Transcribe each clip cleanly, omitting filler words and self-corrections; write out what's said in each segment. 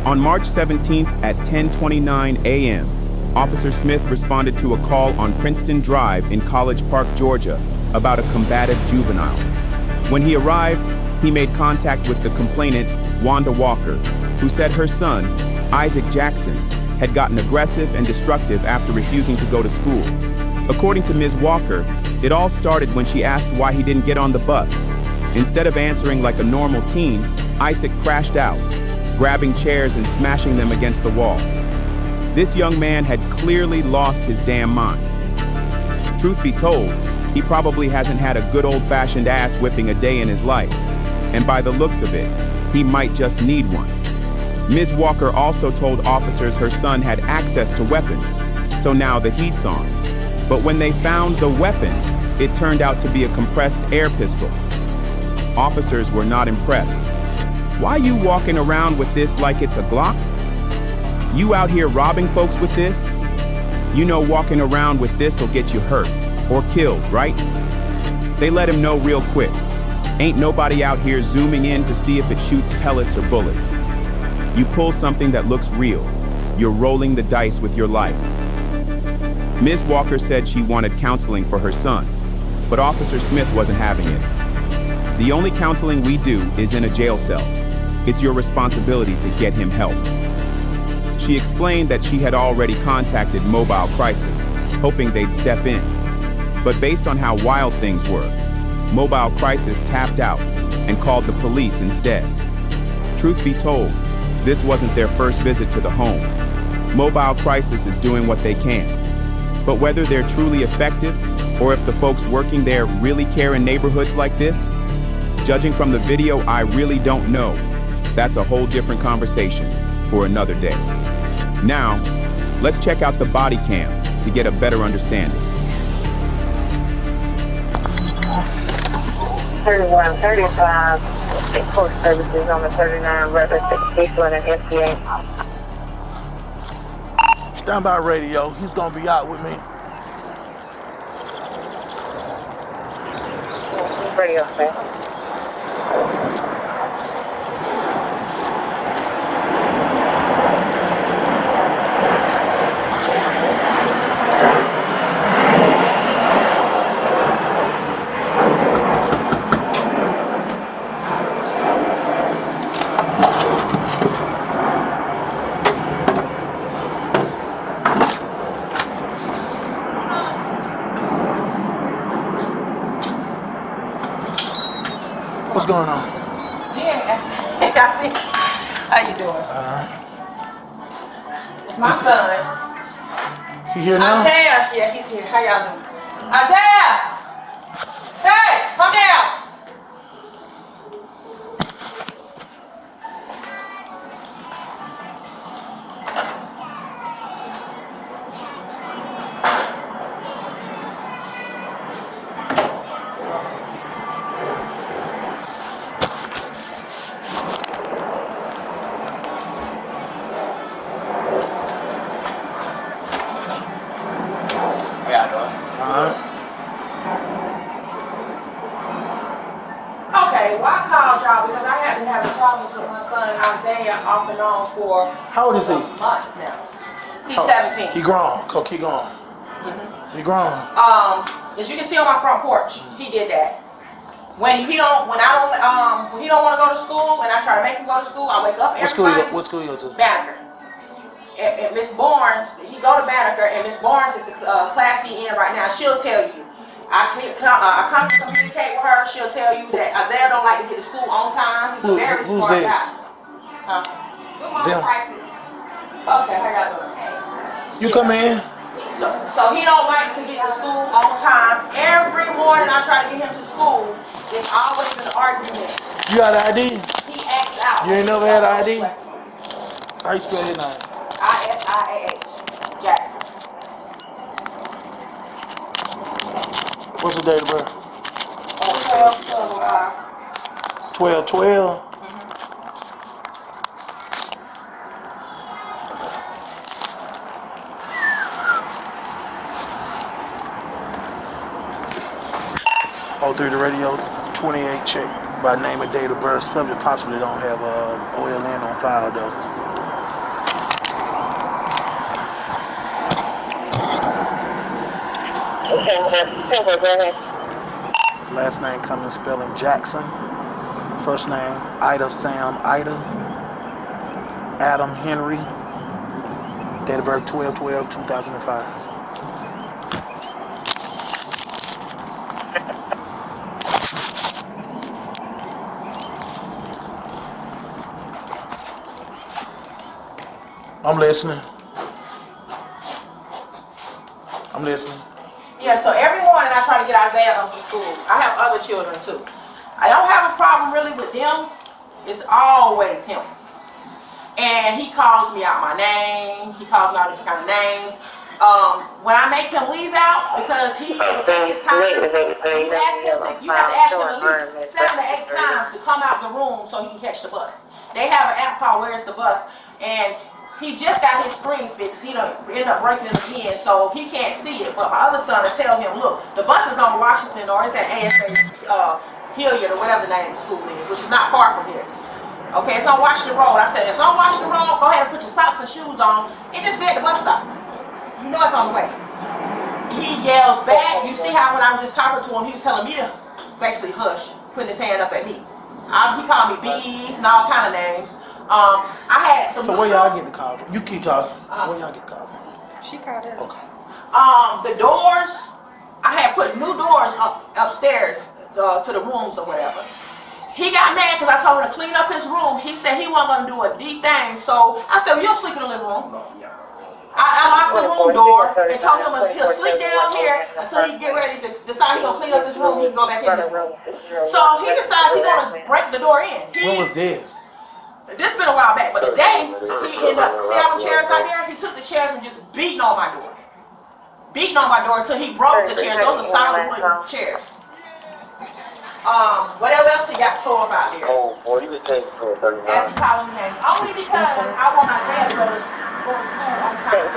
On March 17th at 10:29 a.m., Officer Smith responded to a call on Princeton Drive in College Park, Georgia, about a combative juvenile. When he arrived, he made contact with the complainant, Wanda Walker, who said her son, Isiah Jackson, had gotten aggressive and destructive after refusing to go to school. According to Ms. Walker, it all started when she asked why he didn't get on the bus. Instead of answering like a normal teen, Isiah crashed out, grabbing chairs and smashing them against the wall. This young man had clearly lost his damn mind. Truth be told, he probably hasn't had a good old-fashioned ass whipping a day in his life, and by the looks of it, he might just need one. Ms. Walker also told officers her son had access to weapons, so now the heat's on. But when they found the weapon, it turned out to be a compressed air pistol. Officers were not impressed. Why you walking around with this like it's a Glock? You out here robbing folks with this? You know walking around with this will get you hurt or killed, right? They let him know real quick. Ain't nobody out here zooming in to see if it shoots pellets or bullets. You pull something that looks real. You're rolling the dice with your life. Ms. Walker said she wanted counseling for her son, but Officer Smith wasn't having it. The only counseling we do is in a jail cell. It's your responsibility to get him help. She explained that she had already contacted Mobile Crisis, hoping they'd step in. But based on how wild things were, Mobile Crisis tapped out and called the police instead. Truth be told, this wasn't their first visit to the home. Mobile Crisis is doing what they can. But whether they're truly effective, or if the folks working there really care in neighborhoods like this, judging from the video, I really don't know. That's a whole different conversation for another day. Now, let's check out the body cam to get a better understanding. 3135, court services on the 39 Redwood, 6 people in an MTA. Stand by radio, he's gonna be out with me. Radio, sir. What's going on? Yeah, I see. How you doing? My son. He here now? Isiah. Yeah, he's here. How y'all doing? Isiah! Hey, come down. Okay, well I called y'all because I have been having problems with my son Isiah off and on for How old is he? months now. He's 17. He grown. Go, keep going. He grown. As you can see on my front porch, he did that. When he don't want to go to school, when I try to make him go to school, I wake up everybody. What school you go to? Banneker. And Miss Barnes, he go to Banneker, and Miss Barnes is the class he in right now. She'll tell you. I constantly communicate with her. She'll tell you that Isiah don't like to get to school on time. He's a very smart guy. Them. Okay, how y'all doing? You come in. So he don't like to get to school on time. Every morning I try to get him to school. It's always an argument. You got an ID? He acts out. You ain't never had an ID? How you spell his name? Isiah Jackson. What's the date of birth? 12/12/05. 12/12. Oh, through the radio, 28 check by name and date of birth. Subject possibly don't have oil in on file though. Last name coming spelling Jackson. First name Ida Sam Ida. Adam Henry. Date of birth 12/12/2005. I'm listening. Yeah, so every morning I try to get Isaiah up for school. I have other children too. I don't have a problem really with them. It's always him. And he calls me out my name. He calls me out different kind of names. When I make him leave out, because he will take his time, you have to ask him at least 7 to 8 times to come out the room so he can catch the bus. They have an app called Where's the Bus? And he just got his screen fixed. He ended up breaking it again, so he can't see it. But my other son will tell him, look, the bus is on Washington, or it's at ASA Hilliard, or whatever the name of the school is, which is not far from here. Okay, it's on Washington Road. I said, it's on Washington Road. Go ahead and put your socks and shoes on and just be at the bus stop. You know it's on the way. He yells back. You see how when I was just talking to him, he was telling me to basically hush, putting his hand up at me. He called me bees and all kind of names. I had some. So where y'all get the call from? You keep talking. Where y'all get the call from? She called us. Okay. The doors, I had put new doors upstairs to the rooms or whatever. He got mad because I told him to clean up his room. He said he wasn't going to do a D thing. So I said, well, you'll sleep in the living room. I locked the room door and told him he'll sleep down here until he get ready to decide he's going to clean up his room. He can go back in his room. So he decides he's going to break the door in. When was this? This been a while back, but today he ended up, see all the chairs out there? He took the chairs and just beating on my door. Beating on my door until he broke the chairs. Those are solid wooden chairs. Whatever else he got tore up out there. Oh, boy, you was taking for 39. As he calling me names. Only because I want Isaiah to go to school on time.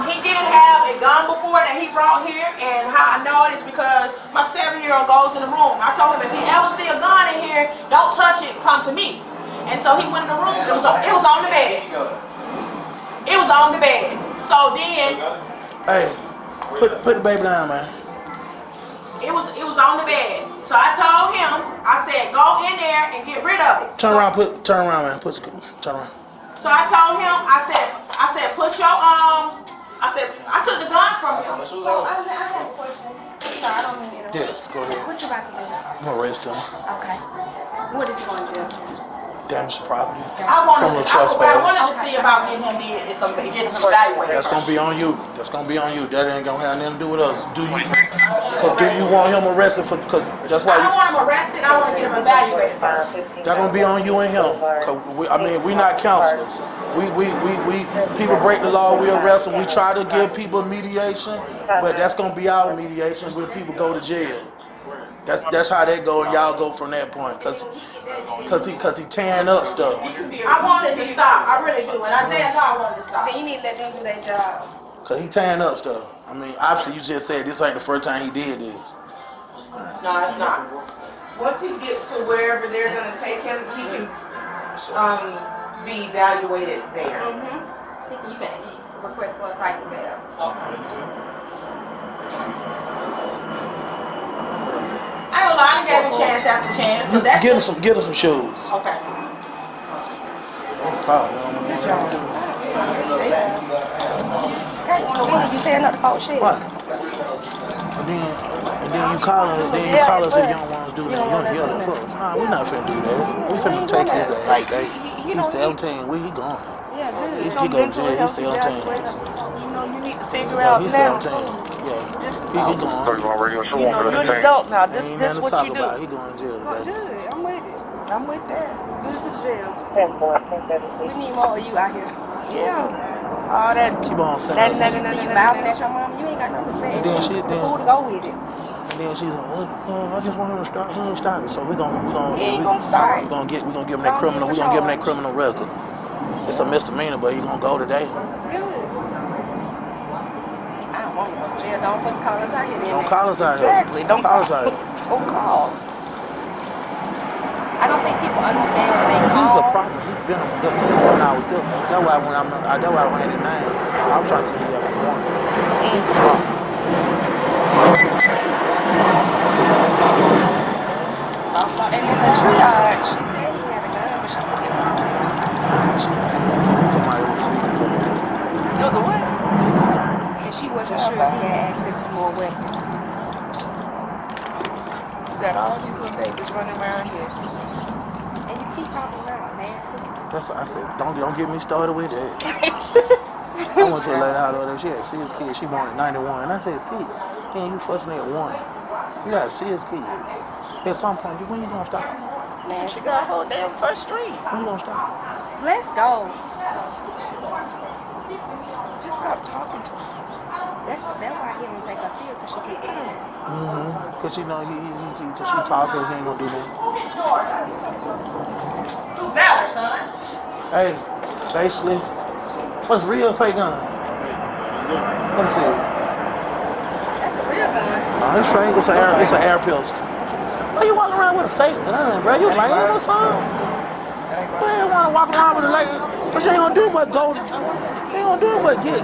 He didn't have a gun before that he brought here, and how I know it is because my 7-year-old goes in the room. I told him if he ever see a gun in here, don't touch it, come to me. And so he went in the room. It was on the bed. It was on the bed. So then, hey, put the baby down, man. It was on the bed. So I told him, I said, go in there and get rid of it. Turn around, man. Turn around. So I told him, I said, put your I took the gun from him. So I have a question. Sorry, I don't mean to interrupt. Yes, go ahead. What you about to do? I'm gonna arrest him. Okay. What is you going to do? Damage to property. Criminal Trespass. What I wanted to see about getting him getting some evaluated. That's gonna be on you. That ain't gonna have nothing to do with us. Do you want him arrested for? Because that's why. I don't want him arrested. I want to get him evaluated first. That's gonna be on you and him. We not counselors. We people break the law. We arrest them. We try to give people mediation, but that's gonna be our mediation when people go to jail. That's how they go, and y'all go from that point. Cause he tearing up stuff. I wanted to stop. I really do. And Isaiah thought I wanted to stop. Then you need to let them do their job. Cause he tearing up stuff. I mean, obviously you just said this ain't the first time he did this. No, it's not. Once he gets to wherever they're gonna take him, he can be evaluated there. You can request for a cycle bail. I ain't gonna lie, I gave him chance after chance. But that's Get him some shoes. Okay. You saying up the fault shit? What? And then you call us. Then you call us if you don't want us to do that. You don't yell at us. Nah, we not finna do that. We finna take his ass. Like he's 17. Where he going? Yeah, good. He go to jail. He's 17. You need to figure out He's now. 17. Yeah, he going. You're an adult now. This what you do. He going to jail today. Good. I'm with it. I'm with that. Good to the jail. We need more of you out here. Yeah. All that. Keep on saying. You mouthing at your mom, you ain't got no respect. And then Who to go with it? And then she's like, I just want him to stop. He ain't stopping. So we gonna start. we gonna give him that criminal. We gonna give him that criminal record. It's a misdemeanor, but he gonna go today. Good. I don't want to go to jail. Don't fucking call us out here. Don't call us out here. Exactly. Don't call us out here. So called. I don't think people understand what they call. He's a problem. He's been a ourselves. That's why when I ran his name, I was trying to see if he ever won. He's a problem. And in the triage, she said he had a gun, but she couldn't get one. Somebody was speaking gun. It was a what? And she wasn't sure if he had access to more weapons. You got all these little babies running around here. And you keep popping around, nasty. That's what I said. Don't get me started with that. I went to a lady out there. She had 6 kids. She wanted 91. And I said, see, man, you fussing at 1. You got 6 kids. At some point, when you gonna stop? She got a whole damn first street. When you gonna stop? Let's go. Just stop talking to her. That's why he didn't take her serious, because she keep coming. Cause she know she talking, he ain't gonna do nothing. Do better, son. Hey, basically, what's real fake gun? Let me see. That's a real gun. It's fake. It's an air pistol. Why you walking around with a fake gun, bro? You lame or something? You ain't want to walk around with a lady, cause you ain't gonna do much gold. You ain't gonna do much get.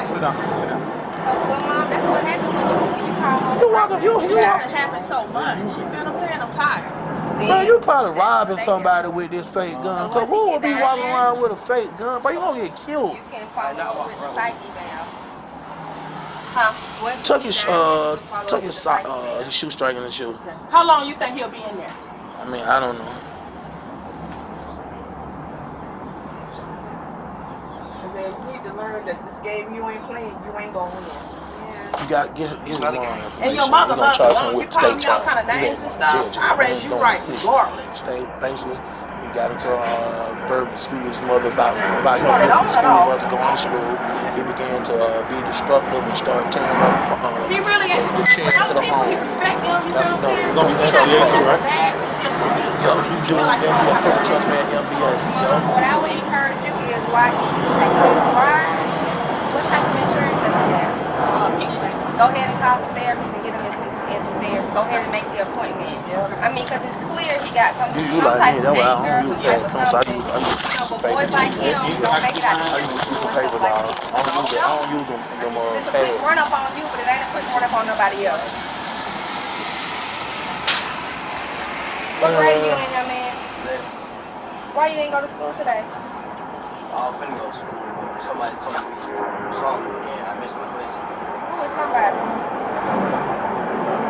Sit down. Well, Mom, that's what happened when you call home. You walking, you That happens so much. You feel what I'm saying? I'm tired. man, you probably robbing somebody with this fake gun. Cause who would be walking around with a fake gun? But you gonna get killed. You can follow with the psyche valve. Took his shoestring in the shoe. How long you think he'll be in there? I mean, I don't know. Cause if you need to learn that this game you ain't playing, you ain't gonna win. You got to get his mom. And your mother loves you. You call me all kind of names and stuff. I raised you right regardless. Basically, he got into speak with his mother about him missing school, wasn't going to school. He began to be destructive and start tearing up He really ain't. the chair to the People, he home. respect them. You That's feel what I'm enough. saying? You're gonna be That's right? just for me. Yo, you do MVA, criminal trespass, MVA. Yo. What I would encourage you is while he's taking this ride, what type of insurance does he have? Go ahead and call some therapists and get him in some therapy. Go ahead and make the appointment. I mean, because it's clear he got some type of anger, some type of something. But boys like him don't make it out of the Paper doll. I don't use them It's a quick run up on you, but it ain't a quick run up on nobody else. What grade you in, young man? Why you didn't go to school today? I was finna go to school. Somebody told me something, and I missed my class. Who is somebody?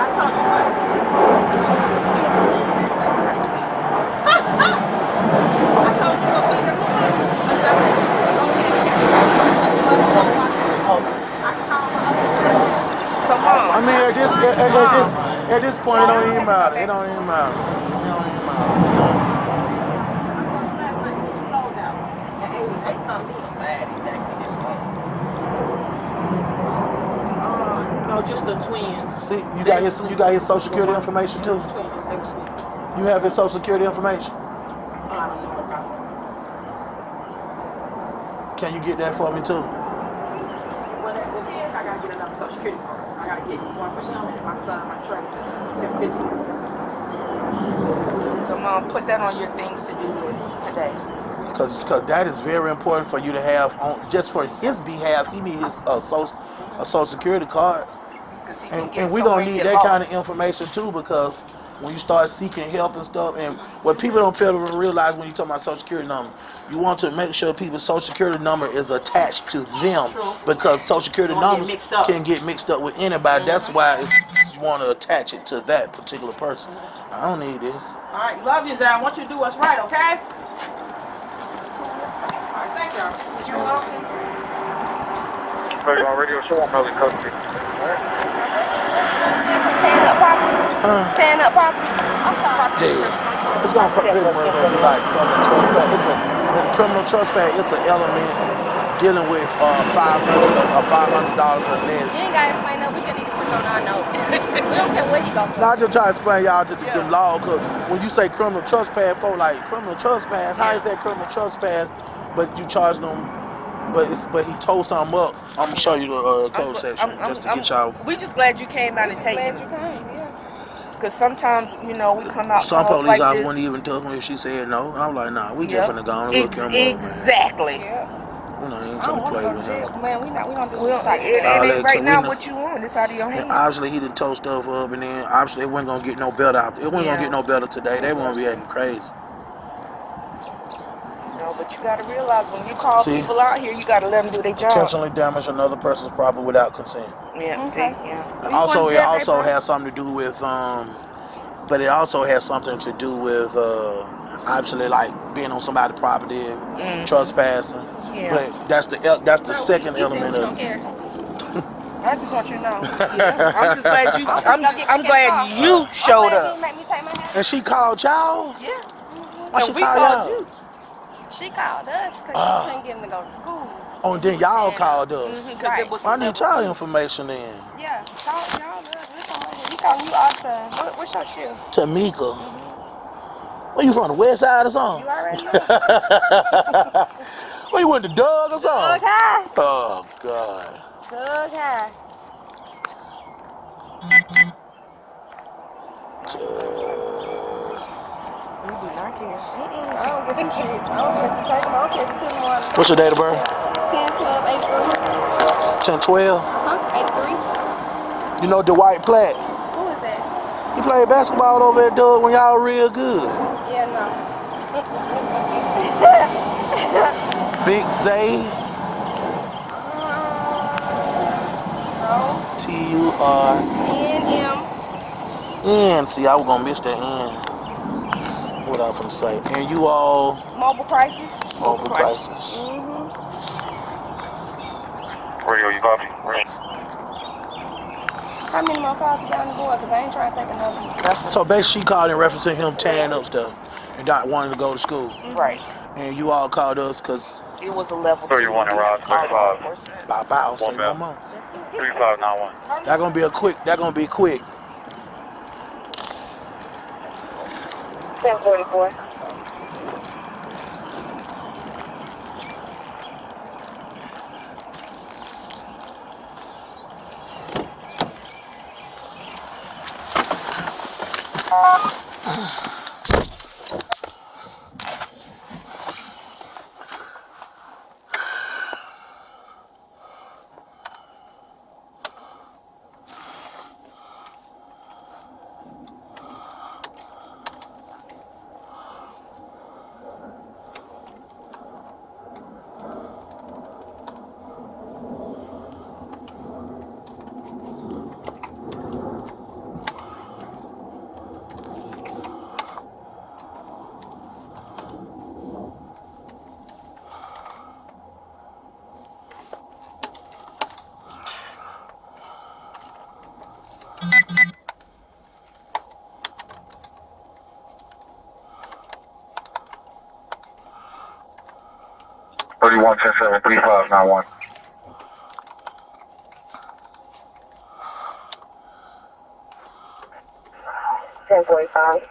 I told you what. I told you go clean your room up. Or did I tell you go ahead and catch your bus? I can call my other side. So Mom, I mean, at this point, it don't even matter. It don't even matter. It don't even matter. I told you last night to get your clothes out. At 8 something. Bad, exactly this morning. No, just the twins. See, you got his social security information too. Twins, they were sleeping. You have his social security information. I don't know about that. Can you get that for me too? Well, that's what it is. I gotta get another social security card. I gotta get one for him and my son, my truck. Just 50. so Mom, put that on your things to do list today. Because that is very important for you to have on just for his behalf. He needs a social security card, and we're gonna need that kind of information too, because when you start seeking help and stuff, and what people don't fail to realize when you talk about social security number, you want to make sure people's social security number is attached to them, because social security numbers can get mixed up with anybody. That's why you want to attach it to that particular person. I don't need this. All right, love you, Zach. I want you to do what's right, okay? All right, thank y'all. You're welcome. On radio show, I'm really custody. Tan up properly. Tan up properly. I'm sorry. Yeah. It's gonna pretty much gonna be like criminal trespass. With criminal trespass, it's an element dealing with $500 or less. You ain't gotta explain that. We just need to put it on our notes. We don't care where you go. Now I just try to explain y'all to them law, cause when you say criminal trespass, for like criminal trespass, how is that criminal trespass? But you charge them, but he told something up. I'm gonna show you the code section just to get y'all. We just glad you came out and take Glad it. you came, yeah. Because sometimes, we come out. Some calls police like officers this. wouldn't even tell me if she said no. I'm like, nah, we just finna go on and look him over. Exactly. Yeah. You know, he ain't I don't finna want to play go to with jail. him. Man, we don't do Well, this. it All ain't that, right 'cause now we what you want. It's out of your And hands. obviously he done tore stuff up, and then obviously it wasn't gonna get no better out there. It wasn't gonna get no better today. They won't be acting crazy. No, but you gotta realize when you call See? people out here, you gotta let them do their job. Intentionally damage another person's property without consent. Yeah, see, Okay. yeah. And You also, want it jail also papers? has something to do with but it also has something to do with obviously like being on somebody's property, trespassing. Yeah. But that's the second You said element you of don't it. care. I just want you to know. Yeah. I'm just glad you. I'm finna go get back I'm in the car. glad you I'm showed glad you up. didn't make me take my hat. And she called y'all? Yeah. Why she And we called called y'all? you. She called us because she couldn't get him to go to school. Oh, and then y'all called us. Because Right. it was I need level y'all 2. information then. Yeah, call y'all. We calling you all the time. What's your shoe? Tamika. Where you from, the west side or something? You already know. Where you went to Doug or something? Doug High. Oh, God. Doug High. We do not care. I don't give two shits. I don't care if you take them. I don't care if you took them on. What's your date of birth? 10, 12, 83. 10, 12? 83. You know Dwight Platt? Who is that? He played basketball over at Doug when y'all real good. Yeah, no. Big Zay. No. T-U-R-N. NM. See, I was going to miss that N. What I was going to say. And you all... Mobile crisis. Mobile crisis. Radio, you copy? Right. How many more calls you got on the board? Because I ain't trying to take another one. So basically she called in reference to him tearing up stuff and not wanting to go to school. Right. And you all called us because... It was a level 2. 31 and Ross, 35. Bow, say no more. 3591. That gonna be quick. 1044. Thirty-one, 10-7, 3591. Ten 45.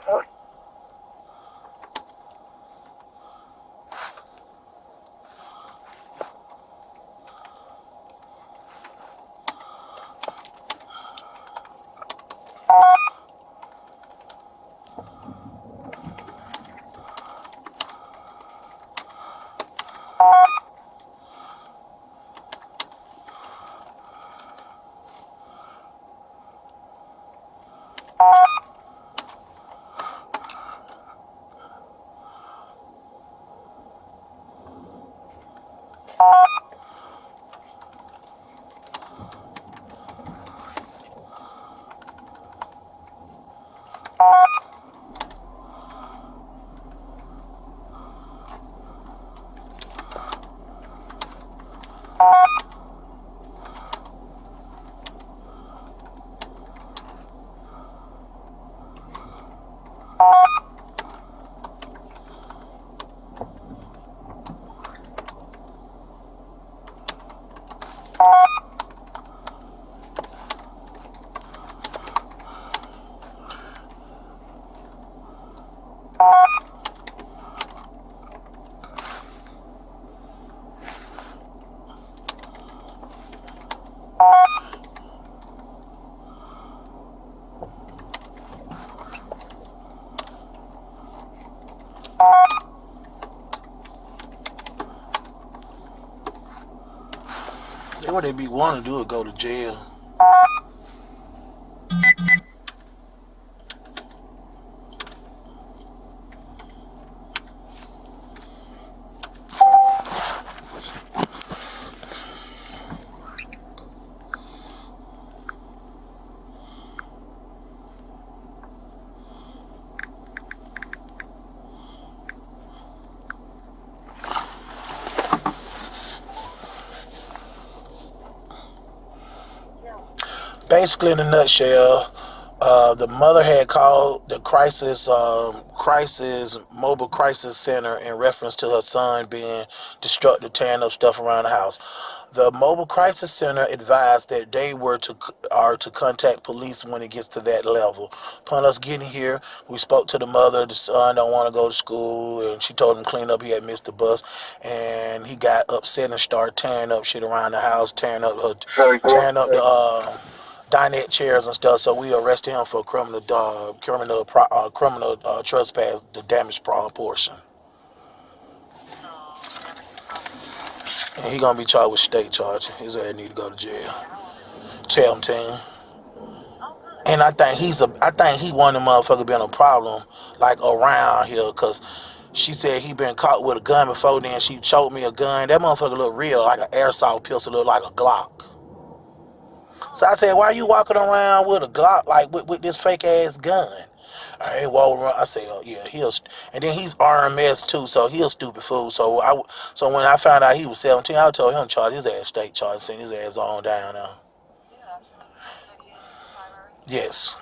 what they be wanting to do is go to jail. Basically, in a nutshell, the mother had called the mobile crisis center in reference to her son being destructive, tearing up stuff around the house. The mobile crisis center advised that they are to contact police when it gets to that level. Upon us getting here, we spoke to the mother. The son don't want to go to school, and she told him clean up. He had missed the bus, and he got upset and started tearing up shit around the house, tearing up the dinette chairs and stuff. So we arrested him for criminal trespass, the damaged portion. And he gonna be charged with state charge. His ass need to go to jail. Tell him, team. And I think he one of them motherfuckers been a problem like around here, cause she said he been caught with a gun before. Then she showed me a gun. That motherfucker look real, like an airsoft pistol, look like a Glock. So I said, why you walking around with a Glock, like with this fake ass gun? I ain't walking around. I said, oh yeah, and then he's RMS too, so he a stupid fool. So when I found out he was 17, I told him to charge his ass state charge, send his ass on down now. Yes.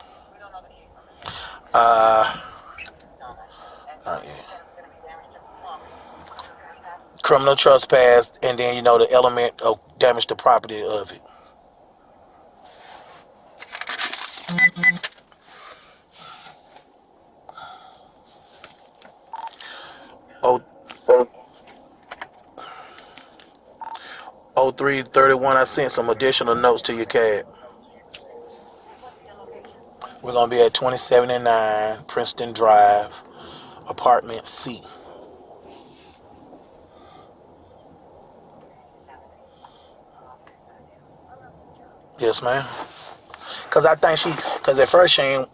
Not yet. Criminal trespass, and then the element of damage to property of it. Oh, 0331, I sent some additional notes to your cab. We're going to be at 2079 Princeton Drive, apartment C. Yes, ma'am. Because at first she ain't